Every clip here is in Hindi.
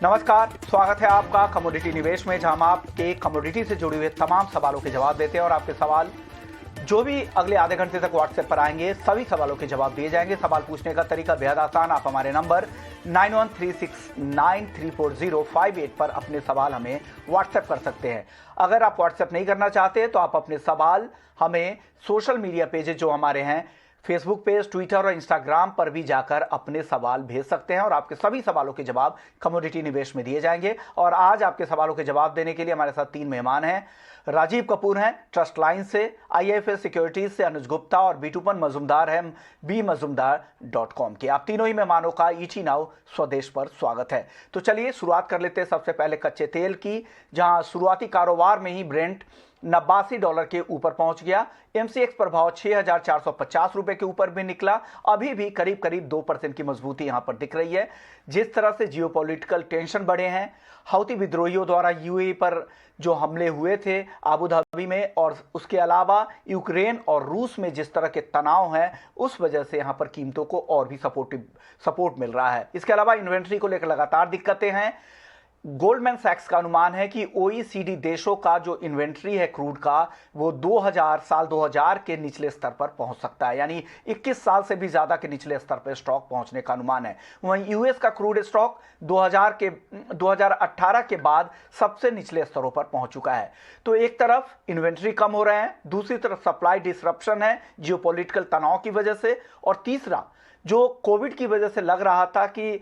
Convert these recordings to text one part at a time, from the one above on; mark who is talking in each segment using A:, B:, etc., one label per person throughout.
A: नमस्कार, स्वागत है आपका कमोडिटी निवेश में, जहां हम आपके कमोडिटी से जुड़े हुए तमाम सवालों के जवाब देते हैं और आपके सवाल जो भी अगले आधे घंटे तक व्हाट्सएप पर आएंगे सभी सवालों के जवाब दिए जाएंगे। सवाल पूछने का तरीका बेहद आसान। आप हमारे नंबर 9136934058 पर अपने सवाल हमें व्हाट्सएप कर सकते हैं। अगर आप व्हाट्सएप नहीं करना चाहते तो आप अपने सवाल हमें सोशल मीडिया पेजेस जो हमारे हैं, फेसबुक पेज, ट्विटर और इंस्टाग्राम पर भी जाकर अपने सवाल भेज सकते हैं और आपके सभी सवालों के जवाब कमोडिटी निवेश में दिए जाएंगे। और आज आपके सवालों के जवाब देने के लिए हमारे साथ 3 मेहमान हैं। राजीव कपूर हैं ट्रस्ट लाइन से, IIFL सिक्योरिटीज से अनुज गुप्ता और बीटूपन मजूमदार हैं bmazumdar.com के। आप तीनों ही मेहमानों का ईटी नाउ स्वदेश पर स्वागत है। तो चलिए शुरुआत कर लेते हैं सबसे पहले कच्चे तेल की, जहां शुरुआती कारोबार में ही ब्रेंट $89 के ऊपर पहुंच गया। MCX प्रभाव 6,450 रुपए के ऊपर भी निकला। अभी भी करीब करीब 2% की मजबूती यहां पर दिख रही है। जिस तरह से जियोपॉलिटिकल टेंशन बढ़े हैं, हौती विद्रोहियों द्वारा UAE पर जो हमले हुए थे आबू धाबी में, और उसके अलावा यूक्रेन और रूस में जिस तरह के तनाव हैं, उस वजह से यहां पर कीमतों को और भी सपोर्ट मिल रहा है। इसके अलावा इन्वेंट्री को लेकर लगातार दिक्कतें हैं। गोल्डमैन सैक्स का अनुमान है कि OECD देशों का जो इन्वेंट्री है क्रूड का, वो 2000 के निचले स्तर पर पहुंच सकता है, यानी 21 साल से भी ज्यादा के निचले स्तर पर स्टॉक पहुंचने का अनुमान है। वहीं US का क्रूड स्टॉक 2018 के बाद सबसे निचले स्तरों पर पहुंच चुका है। तो एक तरफ इन्वेंट्री कम हो रहे हैं, दूसरी तरफ सप्लाई डिसरप्शन है जियोपॉलिटिकल तनाव की वजह से, और तीसरा जो कोविड की वजह से लग रहा था कि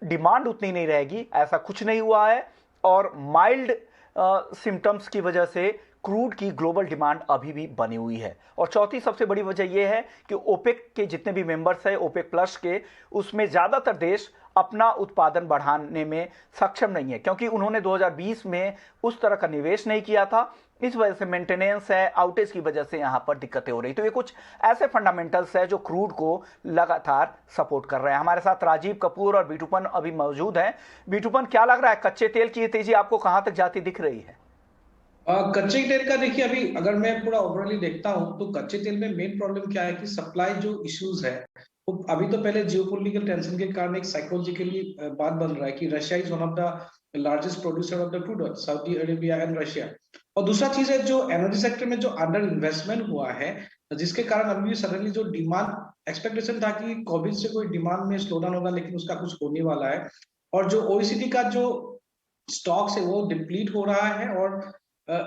A: डिमांड उतनी नहीं रहेगी, ऐसा कुछ नहीं हुआ है, और माइल्ड सिम्टम्स की वजह से क्रूड की ग्लोबल डिमांड अभी भी बनी हुई है। और चौथी सबसे बड़ी वजह यह है कि ओपेक के जितने भी मेंबर्स हैं, ओपेक प्लस के, उसमें ज्यादातर देश अपना उत्पादन बढ़ाने में सक्षम नहीं है, क्योंकि उन्होंने 2020 में उस तरह का निवेश नहीं किया था। इस वजह से मेंटेनेंस है, आउटेज की वजह से यहां पर दिक्कतें हो रही। तो ये कुछ ऐसे फंडामेंटल्स है जो क्रूड को लगातार सपोर्ट कर रहे हैं। हमारे साथ राजीव कपूर और बीटूपन अभी मौजूद हैं। बीटूपन, क्या लग रहा है, कच्चे तेल की तेजी आपको कहां तक जाती दिख रही है?
B: कच्चे तेल का देखिए, अभी अगर मैं पूरा ओवरऑली देखता हूं तो कच्चे तेल में मेन प्रॉब्लम क्या है कि सप्लाई जो इश्यूज है, तो अभी तो पहले जियोपॉलिटिकल टेंशन के कारण एक साइकोलॉजिकली बात बन रहा है कि Russia is one of the largest producer of the crude oil, Saudi Arabia and Russia. और दूसरा चीज है जो एनर्जी सेक्टर में जो अंडर इन्वेस्टमेंट हुआ है, जिसके कारण अभी सडनली जो डिमांड एक्सपेक्टेशन था कि कोविड से कोई डिमांड में स्लो डाउन होगा, लेकिन उसका कुछ होने वाला है। और जो OECD का जो स्टॉक्स है वो डिप्लीट हो रहा है, और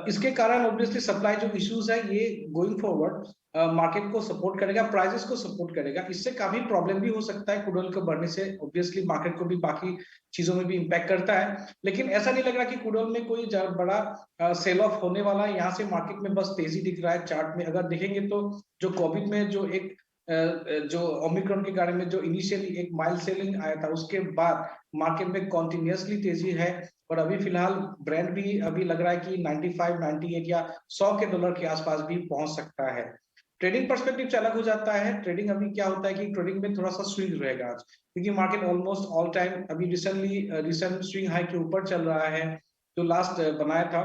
B: इसके कारण ऑब्वियसली सप्लाई जो इश्यूज है ये गोइंग फॉरवर्ड मार्केट को सपोर्ट करेगा, प्राइसेस को सपोर्ट करेगा। इससे काफी प्रॉब्लम भी हो सकता है, क्रूड ऑयल को बढ़ने से ऑब्वियसली मार्केट को भी बाकी चीजों में भी इंपैक्ट करता है। लेकिन ऐसा नहीं लग रहा कि क्रूड ऑयल में कोई बड़ा सेल ऑफ होने वाला है। यहाँ से मार्केट में बस तेजी दिख रहा है। चार्ट में अगर देखेंगे तो जो कोविड में जो एक जो ओमिक्रॉन के बारे में जो इनिशियली एक माइल्ड सेलिंग आया था, उसके बाद मार्केट में कॉन्टिन्यूसली तेजी है। और अभी फिलहाल ब्रेंट भी अभी लग रहा है कि 95, 98 या $100 के आसपास भी पहुंच सकता है। ट्रेडिंग पर्सपेक्टिव से अलग हो जाता है। ट्रेडिंग अभी क्या होता है कि ट्रेडिंग में थोड़ा सा स्विंग रहेगा आज, क्योंकि मार्केट ऑलमोस्ट ऑल टाइम अभी रिसेंट स्विंग हाई के ऊपर चल रहा है जो लास्ट बनाया था।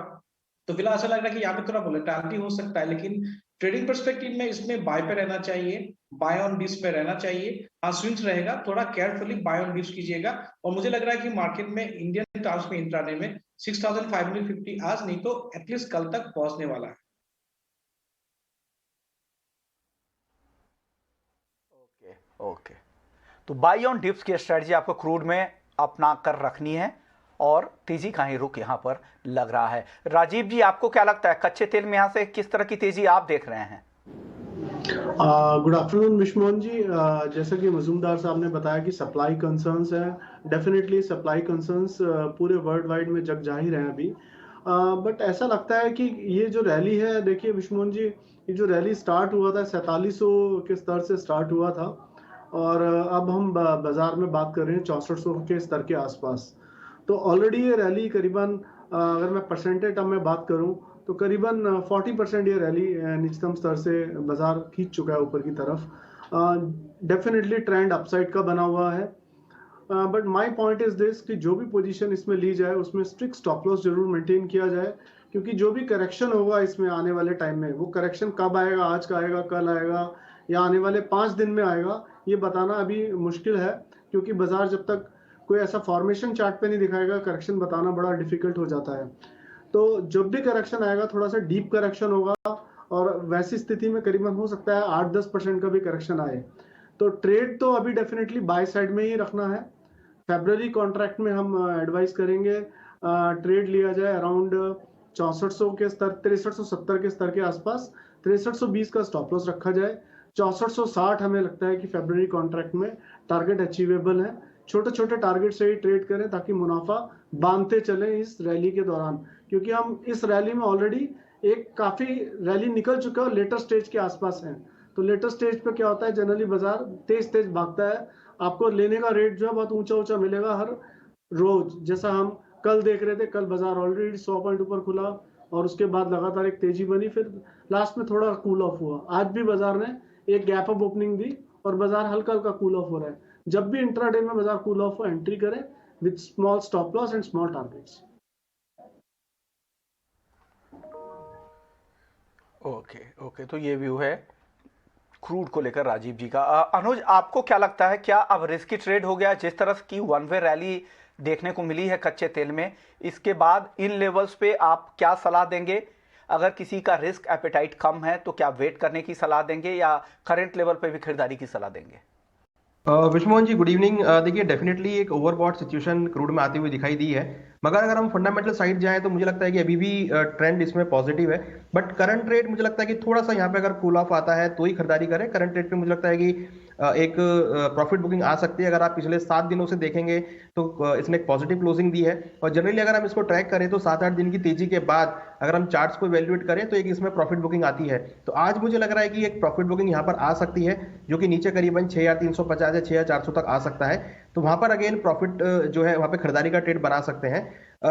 B: तो फिलहाल ऐसा लग रहा है कि यहाँ पे थोड़ा वोलेटिलिटी हो सकता है, लेकिन ट्रेडिंग पर्सपेक्टिव में इसमें बाय पे रहना चाहिए, बाय ऑन डिप्स पे रहना चाहिए। हाँ, स्विंग्स रहेगा, थोड़ा केयरफुली बाय ऑन डिप्स कीजिएगा। और मुझे लग रहा है कि मार्केट में इंडियन टर्म्स में इंट्राडे में 6550 आज नहीं तो एटलीस्ट कल तक पहुंचने वाला है।
A: ओके, तो बाई ऑन डिप्स की स्ट्रेटजी आपको क्रूड में अपना कर रखनी है, और तेजी का ही रुख यहां पर लग रहा है। राजीव जी, आपको क्या लगता है, कच्चे तेल में यहां से किस तरह की तेजी आप देख रहे हैं?
C: गुड आफ्टरनून विश्वमोहन जी। जैसा कि मजूमदार साहब ने बताया कि सप्लाई कंसर्न्स हैं, डेफिनेटली सप्लाई कंसर्न्स पूरे वर्ल्ड वाइड में जग जाहिर हैं अभी। बट ऐसा लगता है कि ये जो रैली है, देखिए विश्वमोहन जी, ये जो रैली स्टार्ट हुआ था 4700 के स्तर से स्टार्ट हुआ था, और अब हम बाजार में बात कर रहे हैं 6400 के स्तर के आसपास। तो ऑलरेडी ये रैली करीबन, अगर मैं परसेंटेज टर्म में बात करूं तो करीबन 40% ये रैली निचतम स्तर से बाजार खींच चुका है ऊपर की तरफ। डेफिनेटली ट्रेंड अपसाइड का बना हुआ है। But my point is this कि जो भी पोजीशन इसमें ली जाए उसमें स्ट्रिक्ट स्टॉप लॉस जरूर मेंटेन किया जाए, क्योंकि जो भी करेक्शन होगा इसमें आने वाले टाइम में, वो करेक्शन कब आएगा, आज का आएगा, कल आएगा, या आने वाले 5 दिन में आएगा, ये बताना अभी मुश्किल है। क्योंकि बाजार जब तक कोई ऐसा फॉर्मेशन चार्ट पे नहीं दिखाएगा, करेक्शन बताना बड़ा डिफिकल्ट हो जाता है। तो जब भी करेक्शन आएगा थोड़ा सा डीप करेक्शन होगा, और वैसी स्थिति में करीबन हो सकता है 8-10% का भी करेक्शन आए। तो ट्रेड तो अभी डेफिनेटली बाय साइड में ही रखना है। फेब्रुअरी कॉन्ट्रैक्ट में हम एडवाइस करेंगे ट्रेड लिया जाए अराउंड 6400 के स्तर, 6370 के स्तर के आसपास। 6320 का स्टॉप लॉस रखा जाए। 6460 हमें लगता है कि फेब्रुअरी कॉन्ट्रैक्ट में टारगेट अचीवेबल है। छोटे छोटे टारगेट से ही ट्रेड करें ताकि मुनाफा बांधते चलें इस रैली के दौरान, क्योंकि हम इस रैली में ऑलरेडी एक काफी रैली निकल चुका है और लेटर स्टेज के आसपास है। तो लेटर स्टेज पे क्या होता है, जनरली बाजार तेज तेज भागता है। आपको लेने का रेट जो है बहुत ऊंचा ऊंचा मिलेगा हर रोज, जैसा हम कल देख रहे थे। कल बाजार ऑलरेडी 100 पॉइंट ऊपर खुला और उसके बाद लगातार एक तेजी बनी, फिर लास्ट में थोड़ा कूल ऑफ हुआ। आज भी बाजार ने एक गैप अप ओपनिंग दी और बाजार हल्का हल्का कूल ऑफ हो रहा है। जब भी इंट्राडे में बाजार कूल ऑफ हो, एंट्री करें with small stop loss and small targets.
A: Okay, तो ये व्यू है क्रूड को लेकर राजीव जी का। अनुज, आपको क्या लगता है, क्या अब रिस्की ट्रेड हो गया? जिस तरह की वन वे रैली देखने को मिली है कच्चे तेल में, इसके बाद इन लेवल्स पे आप क्या सलाह देंगे? अगर किसी का रिस्क एपेटाइट कम है तो क्या वेट करने की सलाह देंगे या करंट लेवल पे भी खरीदारी की सलाह देंगे?
D: विश्वमोहन जी, गुड इवनिंग। देखिए, डेफिनेटली एक ओवरबॉट सिचुएशन क्रूड में आती हुई दिखाई दी है, मगर अगर हम फंडामेंटल साइड जाएं तो मुझे लगता है कि अभी भी ट्रेंड इसमें पॉजिटिव है। बट करंट रेट मुझे लगता है कि थोड़ा सा यहाँ पे अगर कूल ऑफ आता है तो ही खरीदारी करें। करंट रेट पे मुझे लगता है कि एक प्रॉफिट बुकिंग आ सकती है। अगर आप पिछले 7 दिनों से देखेंगे तो इसने एक पॉजिटिव क्लोजिंग दी है, और जनरली अगर हम इसको ट्रैक करें तो 7-8 दिन की तेजी के बाद अगर हम चार्ट्स को वैल्यूएट करें तो एक इसमें प्रॉफिट बुकिंग आती है। तो आज मुझे लग रहा है कि एक प्रॉफिट बुकिंग यहाँ पर आ सकती है, जो कि नीचे करीबन 6350 या 6400 तक आ सकता है। तो वहां पर अगेन प्रॉफिट जो है वहां पे खरीदारी का ट्रेड बना सकते हैं।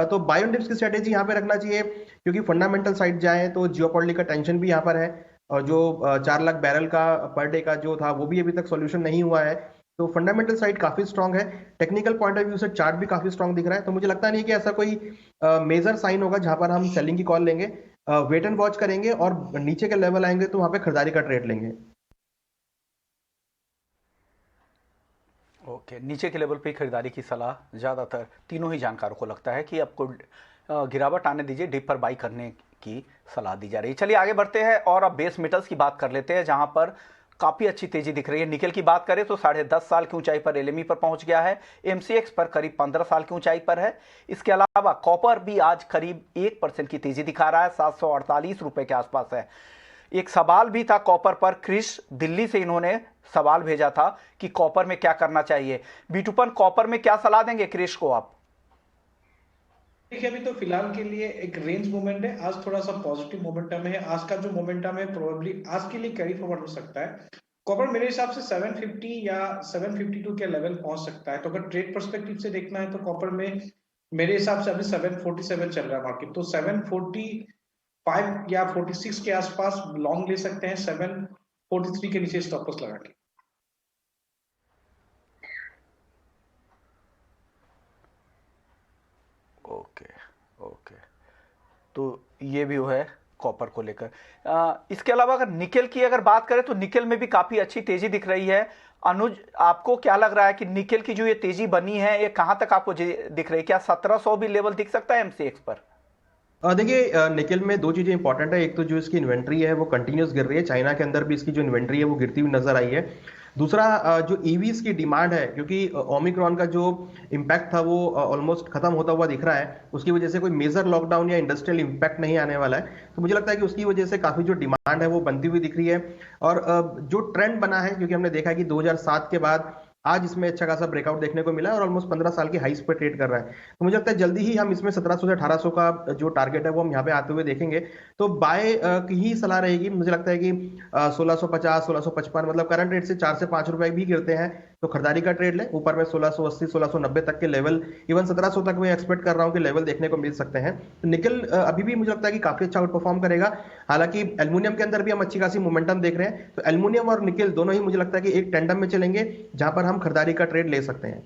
D: तो बाय ऑन डिप्स की स्ट्रेटेजी यहाँ पे रखना चाहिए, क्योंकि फंडामेंटल साइड जाए तो जियोपॉलिटिकल टेंशन भी यहाँ पर है, और जो 4 लाख बैरल का पर डे का जो था वो भी अभी तक सॉल्यूशन नहीं हुआ है। तो फंडामेंटल साइड काफी स्ट्रांग है। टेक्निकल पॉइंट ऑफ व्यू से चार्ट भी काफी स्ट्रांग दिख रहा है। तो मुझे लगता नहीं कि ऐसा कोई मेजर साइन होगा जहां पर हम सेलिंग की कॉल लेंगे। वेट एंड वॉच करेंगे और नीचे के लेवल आएंगे तो वहां पे खरीदारी का ट्रेड लेंगे।
A: ओके, नीचे के लेवल पे खरीदारी की सलाह ज़्यादातर तीनों ही जानकारों को लगता है कि आपको गिरावट आने दीजिए, डिप पर बाई करने की सलाह दी जा रही है। चलिए आगे बढ़ते हैं और अब बेस मेटल्स की बात कर लेते हैं, जहां पर काफ़ी अच्छी तेजी दिख रही है। निकेल की बात करें तो 10.5 साल की ऊंचाई पर एलएमई पर पहुंच गया है, एमसीएक्स पर करीब 15 साल की ऊंचाई पर है। इसके अलावा कॉपर भी आज करीब 1% की तेजी दिखा रहा है, 748 रुपए के आसपास है। एक सवाल भी था कॉपर पर, क्रिश दिल्ली से इन्होंने सवाल भेजा था कि कॉपर में क्या करना चाहिए। बीटूपन, कॉपर में क्या सलाह देंगे क्रिश को आप?
B: देखिए, अभी तो फिलहाल के लिए एक रेंज मोमेंट है। आज थोड़ा सा पॉजिटिव मोमेंटम है। आज का जो मोमेंटम है प्रोबेबली आज के लिए कैरी फॉरवर्ड हो सकता है। कॉपर मेरे हिसाब से 750 या 752 के लेवल पहुंच सकता है। तो अगर ट्रेड पर्सपेक्टिव से देखना है तो कॉपर में मेरे हिसाब से अभी 747 चल रहा है मार्केट, तो 745 या 46 के आसपास लॉन्ग ले सकते हैं, 743 के नीचे स्टॉप लॉस लगा के।
A: ओके, तो ये भी है कॉपर को लेकर। इसके अलावा अगर निकेल की अगर बात करें तो निकेल में भी काफी अच्छी तेजी दिख रही है। अनुज, आपको क्या लग रहा है कि निकेल की जो ये तेजी बनी है ये कहां तक आपको दिख रही है? क्या 1700 भी लेवल दिख सकता है एमसीएक्स पर?
D: देखिए, निकेल में 2 चीजें इंपॉर्टेंट है। एक तो जो इसकी इन्वेंट्री है वो कंटिन्यूस गिर रही है, चाइना के अंदर भी इसकी जो इन्वेंट्री है वो गिरती हुई नजर आई है। दूसरा, जो ईवीज की डिमांड है, क्योंकि ओमिक्रॉन का जो इम्पैक्ट था वो ऑलमोस्ट खत्म होता हुआ दिख रहा है, उसकी वजह से कोई मेजर लॉकडाउन या इंडस्ट्रियल इम्पैक्ट नहीं आने वाला है। तो मुझे लगता है कि उसकी वजह से काफी जो डिमांड है वो बनती हुई दिख रही है। और जो ट्रेंड बना है, क्योंकि हमने देखा कि 2007 के बाद आज इसमें अच्छा खासा ब्रेकआउट देखने को मिला है और ऑलमोस्ट 15 साल की हाइस पे ट्रेड कर रहा है। तो मुझे लगता है जल्दी ही हम इसमें 1700 से 1800 का जो टारगेट है वो हम यहाँ पे आते हुए देखेंगे। तो बाय की ही सलाह रहेगी। मुझे लगता है कि 1650 1655, मतलब करंट रेट से 4 से 5 रुपए भी गिरते हैं तो खरीदारी का ट्रेड लें। ऊपर में 1680 1690 तक के लेवल, इवन 1700 तक मैं एक्सपेक्ट कर रहा हूँ कि लेवल देखने को मिल सकते हैं। तो निकल अभी भी मुझे लगता है कि काफी अच्छा आउट परफॉर्म करेगा। हालांकि एल्युमिनियम के अंदर भी हम अच्छी खासी मोमेंटम देख रहे हैं। तो एल्युमिनियम और निकल दोनों ही मुझे लगता है कि एक टेंडम में चलेंगे, जहां पर हम खरीदारी का ट्रेड ले सकते हैं।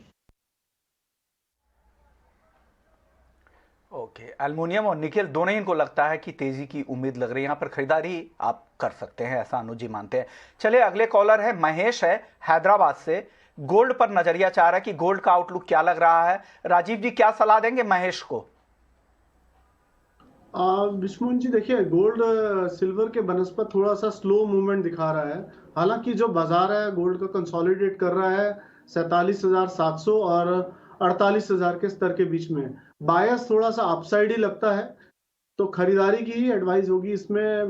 A: ओके, एल्युमिनियम और निकेल दोनों ही इनको लगता है कि तेजी की उम्मीद लग रही है, यहाँ पर खरीदारी आप कर सकते हैं, ऐसा अनुज जी मानते हैं। चलिए अगले कॉलर है महेश, है हैदराबाद से। गोल्ड पर नजरिया चाह रहा है कि गोल्ड का आउटलुक क्या लग रहा है। राजीव जी क्या सलाह देंगे महेश को?
C: विष्णु जी देखिए, गोल्ड सिल्वर के बनस्पत थोड़ा सा स्लो मूवमेंट दिखा रहा है। हालांकि जो बाजार है गोल्ड का कंसोलिडेट कर रहा है 47,700 और 48,000 के स्तर के बीच में। बायस थोड़ा सा अपसाइड ही लगता है, तो खरीदारी की ही एडवाइस होगी इसमें।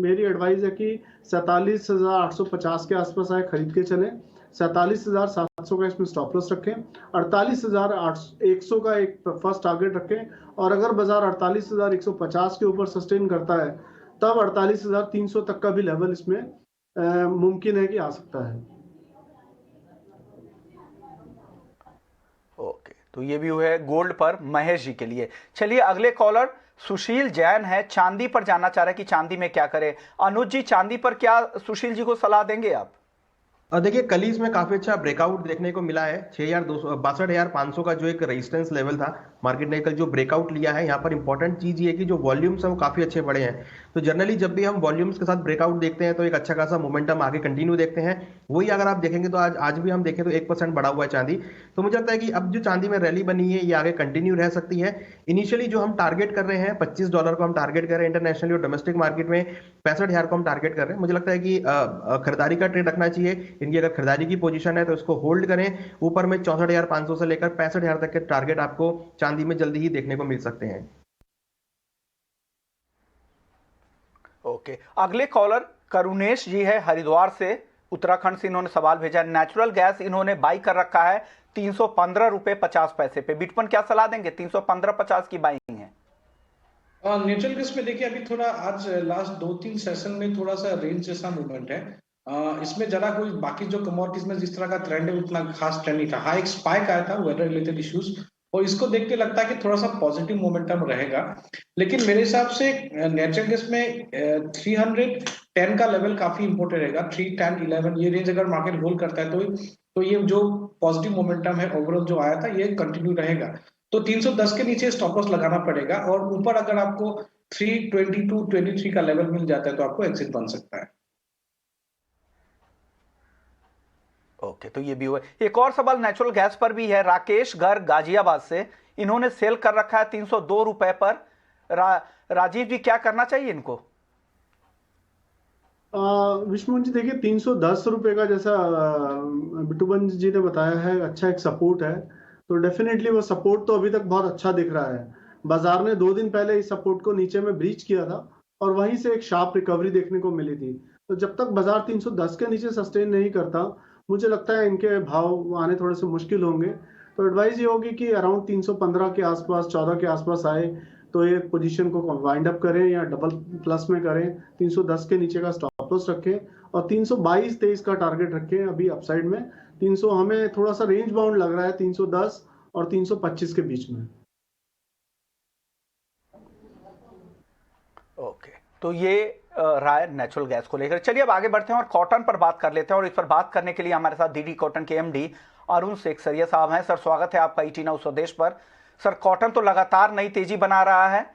C: मेरी एडवाइस है कि 47,850 के आसपास आए खरीद के चलें, 47,700 का इसमें स्टॉप लॉस रखें, 48,100 का एक फर्स्ट टारगेट रखें, और अगर बाजार 48,150 के ऊपर सस्टेन करता है तब 48,300 तक का भी लेवल इसमें मुमकिन है कि आ सकता है।
A: ओके, तो ये भी है गोल्ड पर महेश जी के लिए। चलिए अगले कॉलर सुशील जैन है, चांदी पर जानना चाह रहे हैं कि चांदी में क्या करें। अनुज जी चांदी पर क्या सुशील जी को सलाह देंगे आप?
D: देखिए कल ही इसमें काफी अच्छा ब्रेकआउट देखने को मिला है। 62,500 का जो एक रेजिस्टेंस लेवल था, मार्केट ने कल जो ब्रेकआउट लिया है, यहाँ पर इंपॉर्टेंट चीज ये है कि जो वॉल्यूम्स है वो काफी अच्छे बढ़े हैं। तो जनरली जब भी हम वॉल्यूम्स के साथ ब्रेकआउट देखते हैं तो एक अच्छा खासा मोमेंटम आगे कंटिन्यू देखते हैं। वही अगर आप देखेंगे तो आज भी हम देखें तो 1% बढ़ा हुआ है चांदी। तो मुझे लगता है कि अब जो चांदी में रैली बनी है ये आगे कंटिन्यू रह सकती है। इनिशियली जो हम टारगेट कर रहे हैं $25 को हम टारगेट कर रहे हैं इंटरनेशनली, और डोमेस्टिक मार्केट में 65,000 को हम टारगेट कर रहे हैं। मुझे लगता है कि खरीदारी का ट्रेड रखना चाहिए। इनकी अगर खरीदारी की पोजीशन है तो इसको होल्ड करें। ऊपर में 64,500 से लेकर 65,000 तक के टारगेट आपको चांदी में जल्दी ही देखने को मिल सकते हैं।
A: ओके, अगले कॉलर करुणेश जी है हरिद्वार से, उत्तराखंड से। इन्होंने सवाल भेजा, नेचुरल गैस इन्होंने बाई कर रखा है 315 रुपए 50 पैसे पे। बिटकॉइन क्या सलाह देंगे? 315.50 की बाइंग है।
B: नेचुरल गैस में देखिए अभी थोड़ा आज लास्ट 2-3 सेशन में थोड़ा सा रेंज जैसा मूवमेंट है। इसमें जरा कोई बाकी जो कमोडिटीज में जिस तरह का ट्रेंड है उतना खास ट्रेंड नहीं था। हाँ, एक स्पाइक आया था वेदर रिलेटेड इश्यूज, और इसको देख के लगता है कि थोड़ा सा पॉजिटिव मोमेंटम रहेगा। लेकिन मेरे हिसाब से नेचुरल गैस में 310 का लेवल काफी इंपॉर्टेंट रहेगा। 310-11 ये रेंज अगर मार्केट होल्ड करता है तो ये जो पॉजिटिव मोमेंटम है ओवरऑल जो आया था ये कंटिन्यू रहेगा। तो 310 के नीचे स्टॉप लॉस लगाना पड़ेगा, और ऊपर अगर आपको 322-23 का लेवल मिल जाता है तो आपको एग्जिट बन सकता है।
A: ओके, तो ये भी हुआ। एक और सवाल नेचुरल गैस पर भी है, राकेश गर्ग गाजियाबाद से। इन्होंने सेल कर रखा है 302 रुपए पर। राजीव जी क्या करना चाहिए इनको?
C: विष्णु जी देखिए, 310 रुपए का जैसा बिटूबन जी ने बताया है अच्छा एक सपोर्ट है, तो डेफिनेटली वो सपोर्ट तो अभी तक बहुत अच्छा दिख रहा है। बाजार ने 2 दिन पहले इस सपोर्ट को नीचे में ब्रीच किया था और वहीं से एक शार्प रिकवरी देखने को मिली थी। तो जब तक बाजार 310 के नीचे सस्टेन नहीं करता, मुझे लगता है इनके भाव आने थोड़े से मुश्किल होंगे। तो एडवाइस ये होगी कि अराउंड 315 के आसपास, 14 के आसपास आए तो ये पोजीशन को वाइंड अप करें या डबल प्लस में करें। 310 के नीचे का स्टॉप लॉस रखें और 322-23 का टारगेट रखें अभी अपसाइड में। 300 हमें थोड़ा सा रेंज बाउंड लग रहा है 310 और 325 के बीच में।
A: ओके, तो ये राय नेचुरल गैस को लेकर। चलिए अब आगे बढ़ते हैं और कॉटन पर बात कर लेते हैं, और इस पर बात करने के लिए हमारे साथ डीडी कॉटन के एमडी अरुण सेखसरिया साहब हैं। सर स्वागत है आपका ईटी नाउ स्वदेश पर। सर कॉटन तो लगातार नई तेजी बना रहा है।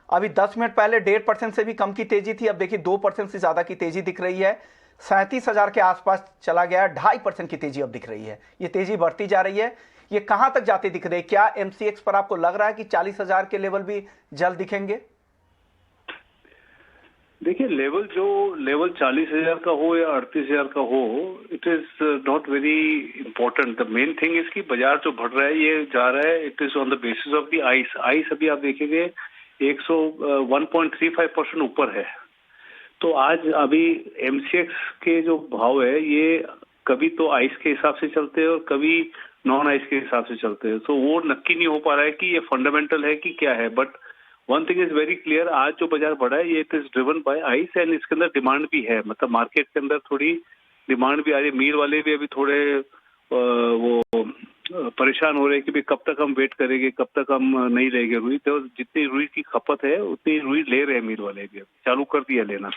A: अभी 10 मिनट पहले 1.5% से भी कम की तेजी थी, अब देखिए 2% से ज्यादा की तेजी दिख रही है। 37,000 के आसपास चला गया, 2.5% की तेजी अब दिख रही है। ये तेजी बढ़ती जा रही है, ये कहां तक जाती दिख रही है? क्या एमसीएक्स पर आपको लग रहा है कि 40,000 के लेवल भी जल्द दिखेंगे?
E: देखिए लेवल 40,000 का हो या 38,000 का हो, it is not very important. The main thing is कि बाजार जो बढ़ रहा है ये जा रहा है, it is on the basis of the ice अभी आप देखेंगे 101.35% ऊपर है। तो आज अभी एमसीएक्स के जो भाव है ये कभी तो आइस के हिसाब से चलते हैं और कभी नॉन आइस के हिसाब से चलते हैं। तो वो नक्की नहीं हो पा रहा है कि ये फंडामेंटल है कि क्या है। But one thing is very clear, आज जो बाजार बढ़ा है ये it is driven by ice, and इसके अंदर डिमांड भी है। मतलब मार्केट के अंदर थोड़ी डिमांड भी आ रही है। मील वाले भी अभी थोड़े वो परेशान हो रहे हैं कि भाई कब तक हम वेट करेंगे, कब तक हम नहीं लेंगे रुई। तो जितनी रुई की खपत है उतनी रुई ले रहे हैं मील वाले भी, चालू कर दिया लेना।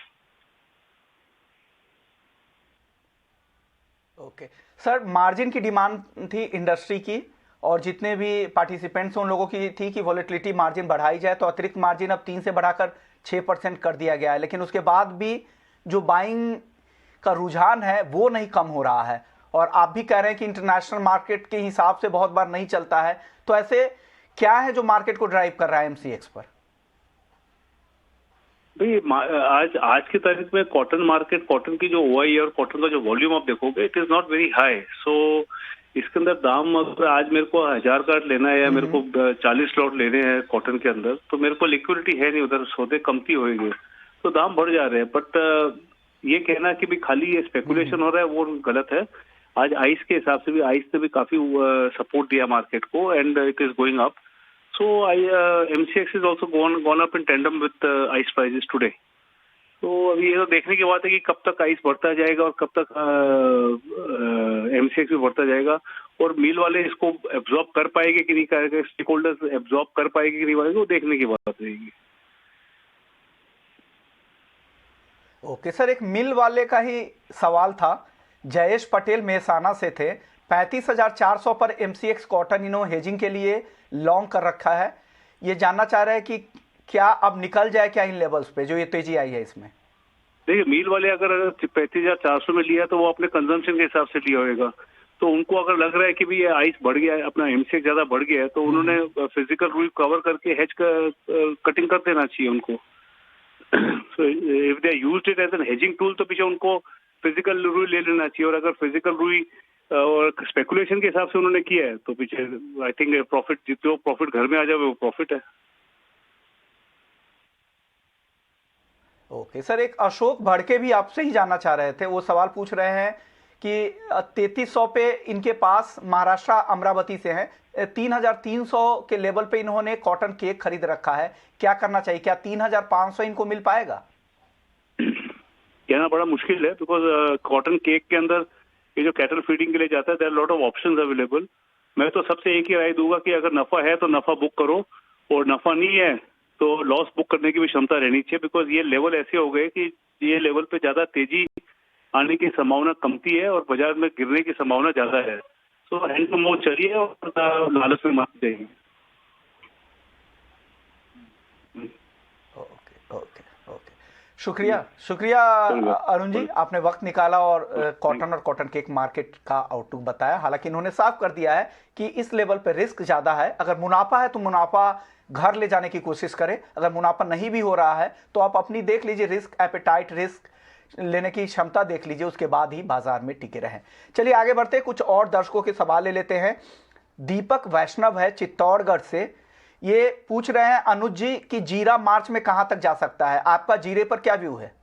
A: ओके सर, मार्जिन की डिमांड थी इंडस्ट्री की और जितने भी पार्टिसिपेंट्स उन लोगों की थी कि वॉलेटिलिटी मार्जिन बढ़ाई जाए, तो अतिरिक्त मार्जिन अब 3 से बढ़ाकर 6% कर दिया गया है। लेकिन उसके बाद भी जो बाइंग का रुझान है वो नहीं कम हो रहा है, और आप भी कह रहे हैं कि इंटरनेशनल मार्केट के हिसाब से बहुत बार नहीं चलता है, तो ऐसे क्या है जो मार्केट को ड्राइव कर रहा है एमसीएक्स पर?
E: भाई आज की तारीख में कॉटन मार्केट, कॉटन की जो ओआई और कॉटन का जो वॉल्यूम आप देखोगे, it is not very high. So इसके अंदर दाम, अगर आज मेरे को 1000 कार्ड लेना है या मेरे को 40 लॉट लेने हैं कॉटन के अंदर, तो मेरे को लिक्विडिटी है नहीं, उधर सौदे कमती होंगे तो दाम बढ़ जा रहे हैं। बट ये कहना कि भी खाली ये स्पेकुलेशन हो रहा है वो गलत है। आज आइस के हिसाब से भी, आइस ने भी काफी सपोर्ट दिया मार्केट को and it is going up. So MCX is also gone up in tandem with ice prices today. तो अभी ये तो देखने की बात है कि कब तक आइस बढ़ता जाएगा और कब तक MCX भी बढ़ता जाएगा, और मिल वाले इसको एब्जॉर्ब कर पाएंगे कि नहीं करेंगे, स्टेक होल्डर्स एब्जॉर्ब कर पाएंगे कि नहीं पाएंगे, वो देखने की बात रहेगी।
A: ओके सर, एक मिल वाले का ही सवाल था। जयेश पटेल मेहसाना से थे। 35,400 पर एमसीएक्स कॉटन इनो हेजिंग के लिए लॉन्ग कर रखा है। ये जानना चाह रहे हैं कि क्या अब निकल जाए क्या इन लेवल्स पे जो ये तेजी आई है इसमें?
E: देखिए, मील वाले अगर 35,400 में लिया तो वो अपने कंजम्पशन के हिसाब से लिया होगा। तो उनको अगर लग रहा है कि भी ये आइस बढ़ गया है, अपना एमसीएक्स ज्यादा बढ़ गया है, तो उन्होंने फिजिकल रूल कवर करके हेज कटिंग कर देना चाहिए उनको। So if they used it as an hedging tool, तो पीछे उनको फिजिकल रूल ले लेना चाहिए। और अगर फिजिकल रूल और स्पेकुलेशन के हिसाब से उन्होंने किया है तो पीछे आई थिंक प्रॉफिट, जितने प्रॉफिट घर में आ जाए वो प्रॉफिट है।
A: ओके सर, एक अशोक भड़के भी आपसे ही जानना चाह रहे थे। वो सवाल पूछ रहे हैं कि 3300 पे इनके पास महाराष्ट्र अमरावती से हैं, 3300 के लेवल पे इन्होंने कॉटन केक खरीद रखा है। क्या करना चाहिए? क्या 3500 इनको मिल पाएगा?
E: कहना बड़ा मुश्किल है, बिकॉज कॉटन केक के अंदर ये जो कैटल फीडिंग के लिए जाता है, there are lot of options available. मैं तो सबसे एक ही राय दूंगा कि अगर नफा है तो नफा बुक करो, और नफा नहीं है तो लॉस बुक करने की भी क्षमता रहनी चाहिए। बिकॉज ये लेवल ऐसे हो गए कि ये लेवल पे ज्यादा तेजी आने की संभावना कमती है और बाजार में गिरने की संभावना ज्यादा है। तो हैंड टू माउथ चलिए और लालच में मत जाइए।
A: ओके ओके ओके, शुक्रिया अरुण जी, आपने वक्त निकाला और कॉटन और कॉटन केक मार्केट का आउटलुक बताया। हालांकि इन्होंने साफ कर दिया है कि इस लेवल पे रिस्क ज्यादा है। अगर मुनाफा है तो मुनाफा घर ले जाने की कोशिश करें, अगर मुनाफा नहीं भी हो रहा है तो आप अपनी देख लीजिए रिस्क एपेटाइट, रिस्क लेने की क्षमता देख लीजिए, उसके बाद ही बाजार में टिके रहें। चलिए आगे बढ़ते, कुछ और दर्शकों के सवाल ले लेते हैं। दीपक वैष्णव है चित्तौड़गढ़ से, ये पूछ रहे हैं अनुज जी कि जीरा मार्च में कहां तक जा सकता है? आपका जीरे पर क्या व्यू है?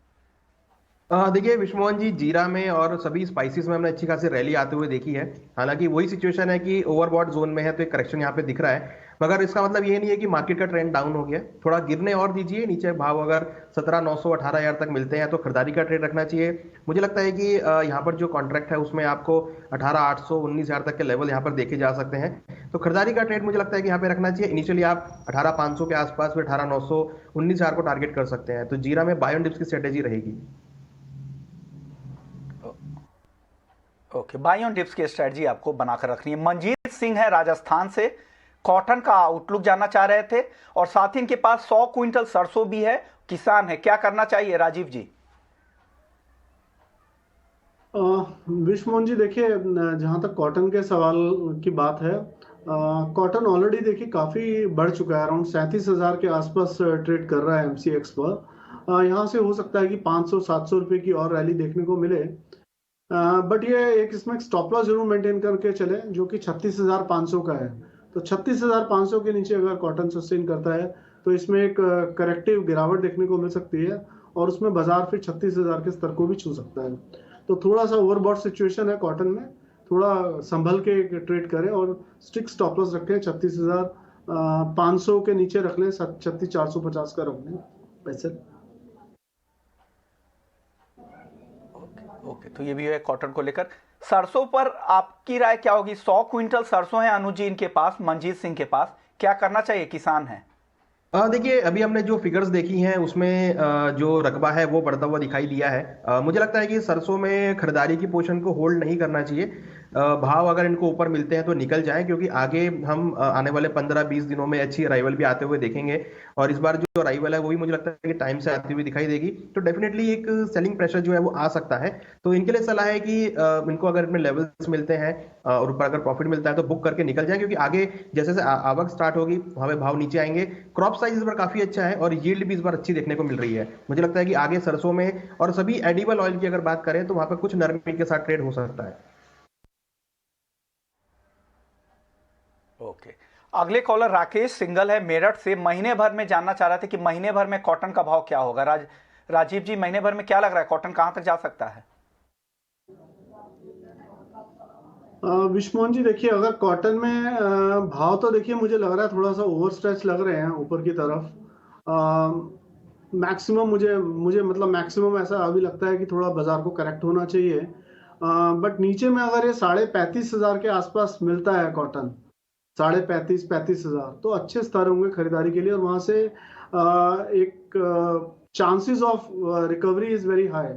D: देखिए विश्वमोहन जी, जीरा में और सभी स्पाइसेस में हमने अच्छी खासी रैली आते हुए देखी है। हालांकि वही सिचुएशन है कि ओवरबॉट जोन में है तो एक करेक्शन यहाँ पे दिख रहा है, मगर इसका मतलब ये नहीं है कि मार्केट का ट्रेंड डाउन हो गया। थोड़ा गिरने और दीजिए, नीचे भाव अगर 17,900 18,000 तक मिलते हैं तो खरीदारी का ट्रेड रखना चाहिए। मुझे लगता है कि यहाँ पर जो कॉन्ट्रैक्ट है उसमें आपको 18,800 19,000 तक के लेवल यहाँ पर देखे जा सकते हैं, तो खरीदारी का ट्रेड मुझे लगता है कि यहाँ पे रखना चाहिए। इनिशियली आप 18,500 के आसपास, फिर 18,900 19,000 को टारगेट कर सकते हैं। तो जीरा में बाय ऑन डिप्स की स्ट्रेटेजी रहेगी।
A: ओके, बाई ऑन डिप्स की स्ट्रेटजी आपको बनाकर रखनी है। मंजीत सिंह है राजस्थान से, कॉटन का आउटलुक जानना चाह रहे थे और साथ ही इनके पास 100 क्विंटल सरसों भी है, किसान है, क्या करना चाहिए? राजीव जी।
C: विश्वमोहन जी, देखिए जहां तक कॉटन के सवाल की बात है, कॉटन ऑलरेडी देखिए काफी बढ़ चुका है, अराउंड 37,000 के आसपास ट्रेड कर रहा है एमसीएक्स पर। यहाँ से हो सकता है कि 500-700 रुपए की और रैली देखने को मिले, बट ये एक इसमें स्टॉप लॉस जरूर मेंटेन करके चले जो कि 36,500 का है। तो 36,500 के नीचे अगर कॉटन सस्टेन करता है तो इसमें एक करेक्टिव गिरावट देखने को मिल सकती है और उसमें बाजार फिर 36,000 के स्तर को भी छू सकता है। तो थोड़ा सा ओवरबॉट सिचुएशन है कॉटन में, थोड़ा संभल के ट्रेड करें और स्ट्रिक्ट स्टॉप लॉस रखें। 36,500 के नीचे रख लें, 36,450 का रख लें पैसे।
A: ओके, तो ये भी है कॉटन को लेकर। सरसों पर आपकी राय क्या होगी? 100 क्विंटल सरसों है अनुज जी इनके पास, मंजीत सिंह के पास, क्या करना चाहिए? किसान है।
D: देखिए अभी हमने जो फिगर्स देखी हैं उसमें जो रकबा है वो बढ़ता हुआ दिखाई दिया है। मुझे लगता है कि सरसों में खरीदारी की पोजीशन को होल्ड नहीं करना चाहिए। भाव अगर इनको ऊपर मिलते हैं तो निकल जाए, क्योंकि आगे हम आने वाले 15-20 दिनों में अच्छी अराइवल भी आते हुए देखेंगे। और इस बार जो अराइवल है वो भी मुझे लगता है कि टाइम से आती हुई दिखाई देगी, तो डेफिनेटली एक सेलिंग प्रेशर जो है वो आ सकता है। तो इनके लिए सलाह है कि इनको अगर इनमें लेवल्स मिलते हैं और ऊपर अगर प्रॉफिट मिलता है तो बुक करके निकल जाए, क्योंकि आगे जैसे जैसे आवक स्टार्ट होगी वहां पे भाव नीचे आएंगे। क्रॉप साइज इस बार काफी अच्छा है और यील्ड भी इस बार अच्छी देखने को मिल रही है। मुझे लगता है कि आगे सरसों में और सभी एडिबल ऑयल की अगर बात करें तो वहां पर कुछ नरमी के साथ ट्रेड हो सकता है।
A: ओके, अगले कॉलर राकेश सिंगल है मेरठ से, महीने भर में जानना चाह रहे थे कि महीने भर में कॉटन का भाव क्या होगा। राजीव जी, महीने भर में क्या लग रहा है, कॉटन कहां तक जा सकता है?
C: विश्वमोहन जी देखिए, अगर कॉटन में भाव तो देखिए मुझे लग रहा है थोड़ा सा ओवर स्ट्रेच लग रहे हैं ऊपर की तरफ। मैक्सिमम मुझे मुझे मतलब मैक्सिमम ऐसा अभी लगता है कि थोड़ा बाजार को करेक्ट होना चाहिए। बट नीचे में अगर ये 35,500 के आसपास मिलता है कॉटन, 35,500 तो अच्छे स्तर होंगे खरीदारी के लिए, और वहां से एक chances of recovery is very high.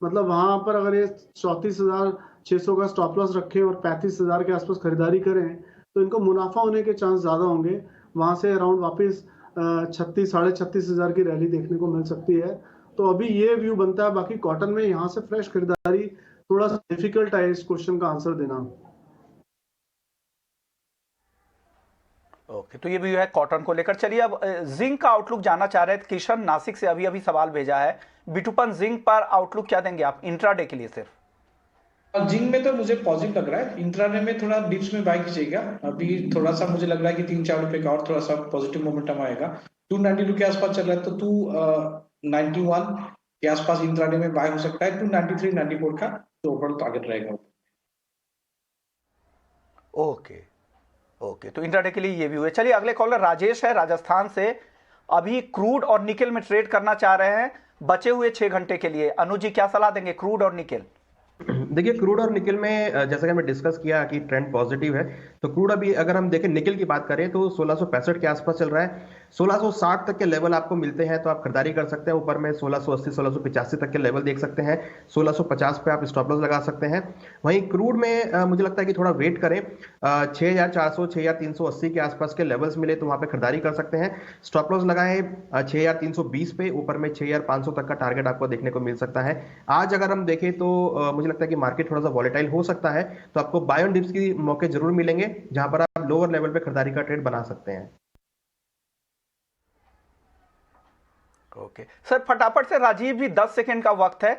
C: मतलब वहां पर अगर ये 34,600 का स्टॉप लॉस रखें और 35,000 के आसपास खरीदारी करें तो इनको मुनाफा होने के चांस ज्यादा होंगे। वहां से अराउंड वापस 36,000-36,500 की रैली देखने को मिल सकती है। तो अभी ये व्यू बनता है। बाकी कॉटन में यहाँ से फ्रेश खरीदारी थोड़ा सा डिफिकल्ट है इस क्वेश्चन का आंसर देना।
A: ओके, तो ये भी है कॉटन को लेकर। चलिए अब जिंक का आउटलुक जानना चाह रहे थे किशन नासिक से, अभी अभी सवाल भेजा है। बिटुपन जिंक पर आउटलुक क्या देंगे आप इंट्राडे के लिए सिर्फ?
B: जिंक में तो मुझे पॉजिटिव लग रहा है, इंट्राडे में थोड़ा डिप्स में बाय कीजिएगा। अभी थोड़ा सा मुझे लग रहा है कि 3-4 रुपए का और थोड़ा सा पॉजिटिव मोमेंटम आएगा। 292 के आसपास चल रहा है तो 291 के आसपास इंट्राडे में बाय हो सकता है। 293-94 का तो ओवरऑल टारगेट रहेगा।
A: ओके ओके, तो इंट्राडे के लिए ये भी हुए। चलिए अगले कॉलर राजेश है राजस्थान से, अभी क्रूड और निकेल में ट्रेड करना चाह रहे हैं बचे हुए 6 घंटे के लिए। अनुज जी क्या सलाह देंगे क्रूड और निकेल?
D: देखिए, क्रूड और निकल में जैसा कि हमने डिस्कस किया कि ट्रेंड पॉजिटिव है, तो क्रूड अभी अगर हम देखें निकल की बात करें तो 1665 के आसपास चल रहा है। 1660 तक के लेवल आपको मिलते हैं तो आप खरीदारी कर सकते हैं। ऊपर में 1680 1685 तक के लेवल देख सकते हैं। 1650 पे आप स्टॉप लॉस लगा सकते हैं। वहीं क्रूड में मुझे लगता है कि थोड़ा वेट करें। 6400 6380 के आसपास के लेवल्स मिले तो वहां पे खरीदारी कर सकते हैं। स्टॉप लॉस लगाएं 6320 पे, ऊपर में 6500 तक का टारगेट आपको देखने को मिल सकता है। आज अगर हम देखें तो मुझे लगता है कि मार्केट थोड़ा सा वॉलेटाइल हो सकता है, तो आपको बाय ऑन डिप्स की मौके जरूर मिलेंगे जहां पर आप लोअर लेवल पे खरीदारी का ट्रेड बना सकते हैं।
A: ओके सर, फटाफट से राजीव जी 10 सेकंड का वक्त है।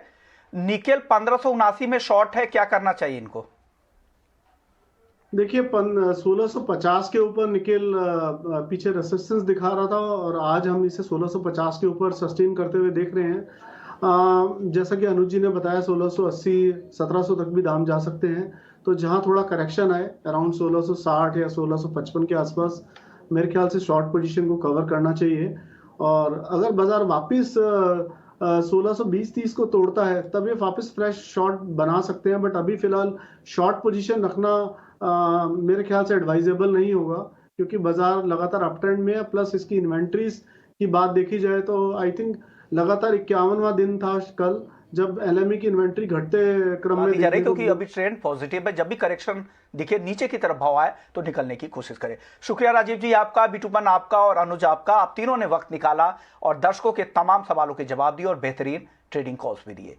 A: निकेल 1579 में शॉर्ट है, क्या करना चाहिए इनको?
C: देखिए 1650 के ऊपर निकेल पीछे रेसिस्टेंस दिखा रहा था और आज हम इसे 1650 के ऊपर सस्टेन करते हुए देख रहे हैं। जैसा कि अनुज जी ने बताया 1680 1700 तक भी दाम जा सकते हैं। तो जहां थोड़ा करेक्शन आए अराउंड 1660 या 1655 के आसपास मेरे ख्याल से शॉर्ट पोजीशन को कवर करना चाहिए। और अगर बाजार वापस 1620-30 को तोड़ता है तब ये वापस फ्रेश शॉर्ट बना सकते हैं। बट अभी फिलहाल शॉर्ट पोजीशन रखना मेरे ख्याल से एडवाइजेबल नहीं होगा, क्योंकि बाजार लगातार अप ट्रेंड में है। प्लस इसकी इन्वेंट्रीज की बात देखी जाए तो आई थिंक लगातार 51वां दिन था कल जब एलएमई की इन्वेंट्री घटते क्रम में
A: जा रही, क्योंकि अभी ट्रेंड पॉजिटिव है। जब भी करेक्शन दिखे नीचे की तरफ भाव आए तो निकलने की कोशिश करें। शुक्रिया राजीव जी आपका, बिटुपन आपका और अनुज आपका, आप तीनों ने वक्त निकाला और दर्शकों के तमाम सवालों के जवाब दिए और बेहतरीन ट्रेडिंग कॉल्स भी दिए।